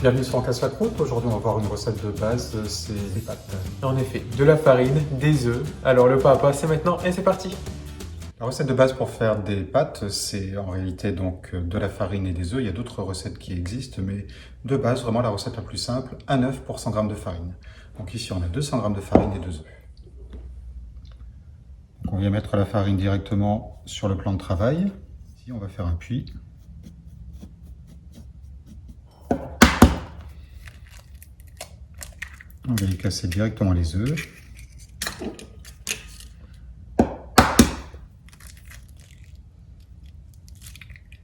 Bienvenue sur Casse la Croûte. Aujourd'hui, on va voir une recette de base, c'est des pâtes. En effet, de la farine, des œufs. Alors le papa, c'est maintenant et c'est parti. La recette de base pour faire des pâtes, c'est en réalité donc de la farine et des œufs. Il y a d'autres recettes qui existent, mais de base, vraiment la recette la plus simple, un œuf pour 100 g de farine. Donc ici, on a 200 g de farine et 2 œufs. Donc on vient mettre la farine directement sur le plan de travail. Ici, on va faire un puits. On va y casser directement les œufs.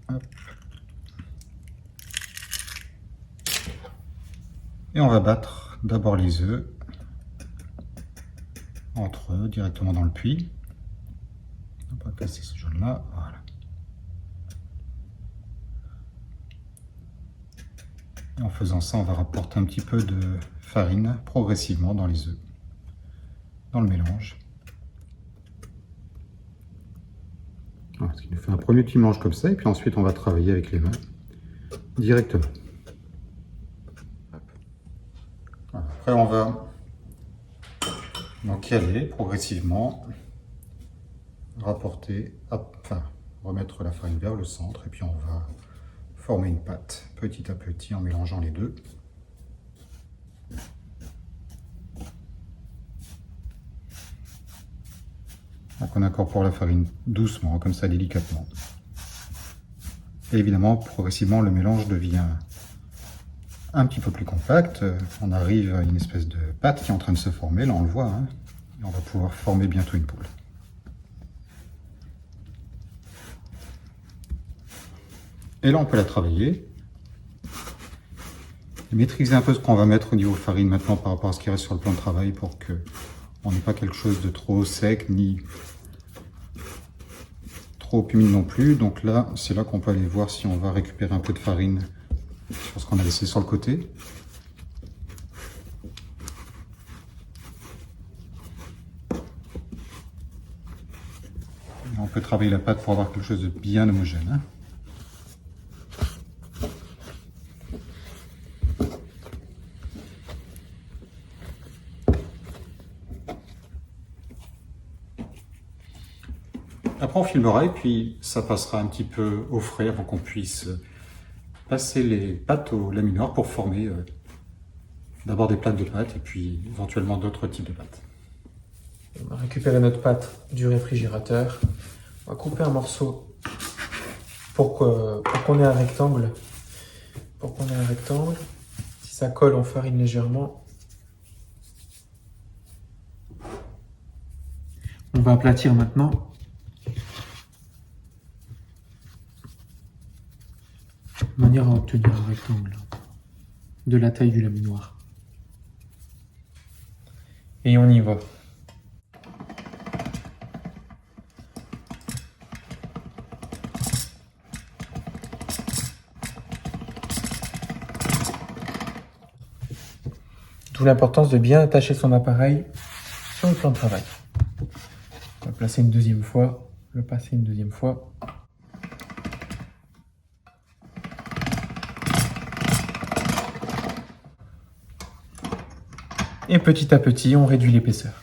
Hop. Et on va battre d'abord les œufs entre eux directement dans le puits. On va casser ce jaune-là, voilà. Et en faisant ça, on va rapporter un petit peu de farine progressivement dans les œufs, dans le mélange. Voilà, ce qui nous fait un premier petit mélange comme ça, et puis ensuite on va travailler avec les mains directement. Voilà. Après on va donc y aller progressivement, remettre la farine vers le centre, et puis on va former une pâte petit à petit en mélangeant les deux. Donc on incorpore la farine doucement, comme ça, délicatement. Et évidemment, progressivement, le mélange devient un petit peu plus compact. On arrive à une espèce de pâte qui est en train de se former, là on le voit, hein, et on va pouvoir former bientôt une boule. Et là on peut la travailler. Et maîtriser un peu ce qu'on va mettre au niveau farine maintenant par rapport à ce qui reste sur le plan de travail pour que on n'ait pas quelque chose de trop sec ni trop humide non plus. Donc là, c'est là qu'on peut aller voir si on va récupérer un peu de farine sur ce qu'on a laissé sur le côté. Et on peut travailler la pâte pour avoir quelque chose de bien homogène, hein. Après on filmera et puis ça passera un petit peu au frais avant qu'on puisse passer les pâtes au laminoir pour former d'abord des plaques de pâtes et puis éventuellement d'autres types de pâtes. On va récupérer notre pâte du réfrigérateur. On va couper un morceau pour qu'on ait un rectangle. Si ça colle, on farine légèrement. On va aplatir maintenant. De manière à obtenir un rectangle de la taille du laminoir. Et on y va. D'où l'importance de bien attacher son appareil sur le plan de travail. On va placer une deuxième fois, le passer une deuxième fois. Et petit à petit, on réduit l'épaisseur.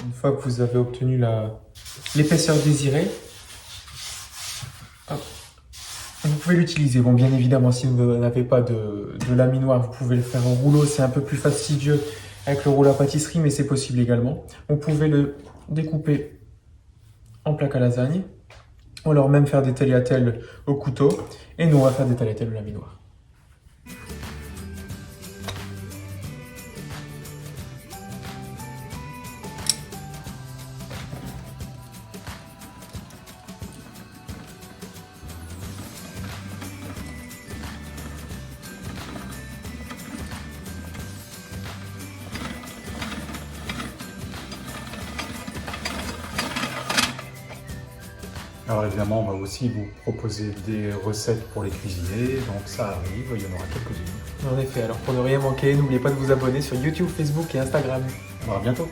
Une fois que vous avez obtenu l'épaisseur désirée, hop, vous pouvez l'utiliser. Bon, bien évidemment, si vous n'avez pas de laminoir, vous pouvez le faire en rouleau. C'est un peu plus fastidieux avec le rouleau à pâtisserie, mais c'est possible également. Vous pouvez le découper en plaque à lasagne, ou alors même faire des tagliatelles au couteau. Et nous, on va faire des tagliatelles au laminoir. Alors évidemment, on va aussi vous proposer des recettes pour les cuisiner, donc ça arrive, il y en aura quelques-unes. En effet, alors pour ne rien manquer, n'oubliez pas de vous abonner sur YouTube, Facebook et Instagram. Alors à bientôt.